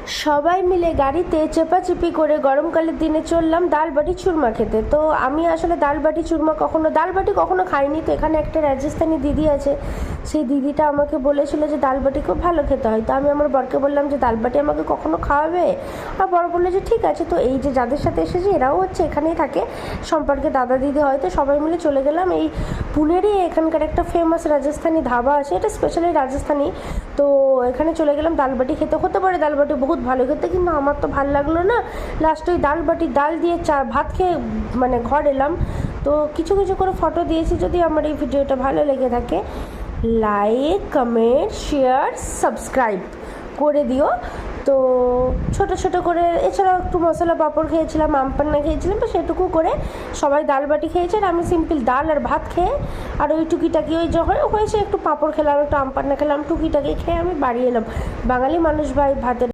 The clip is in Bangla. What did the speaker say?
সবাই মিলে গাড়িতে চেপাচেপি করে গরমকালের দিনে চললাম ডাল বাটি চুরমা খেতে। তো আমি আসলে ডাল বাটি চুরমা কখনো খাইনি। তো এখানে একটা রাজস্থানি দিদি আছে, সেই দিদিটা আমাকে বলেছিল যে ডাল বাটি খুব ভালো খেতে হয়। তো আমি আমার বরকে বললাম যে ডাল বাটি আমাকে কখনো খাওয়াবে। আর বর বললো যে ঠিক আছে। তো এই যে যাদের সাথে এসেছি এরাও হচ্ছে এখানেই থাকে, সম্পর্কে দাদা দিদি হয়তো। সবাই মিলে চলে গেলাম এই পুনেরই এখানকার একটা ফেমাস রাজস্থানি ধাবা আছে, এটা স্পেশালি রাজস্থানি। তো এখানে চলে গেলাম ডাল বাটি খেতে। হতে পারে ডাল বাটি বহুত ভালো খেতে, কিন্তু আমার তো ভালো লাগলো না। লাস্টে ওই ডাল বাটি ডাল দিয়ে ভাত খেয়ে মানে ঘর এলাম। তো কিছু কিছু করে ফটো দিয়েছি। যদি আমার এই ভিডিওটা ভালো লেগে থাকে, লাইক কমেন্ট শেয়ার সাবস্ক্রাইব করে দিও। তো ছোট ছোট করে, এছাড়াও একটু মশলা পাঁপড় খেয়েছিলাম, আমপান্না খেয়েছিলাম। তো সেটুকু করে সবাই ডাল বাটি খেয়েছে, আর আমি সিম্পল ডাল আর ভাত খেয়ে আর ওই টুকিটাকি ওই যখন হয়েছে একটু পাঁপড় খেলাম, একটু আমপান্না খেলাম, টুকিটাকি খেয়ে আমি বাড়ি এলাম। বাঙালি মানুষ ভাই ভাতের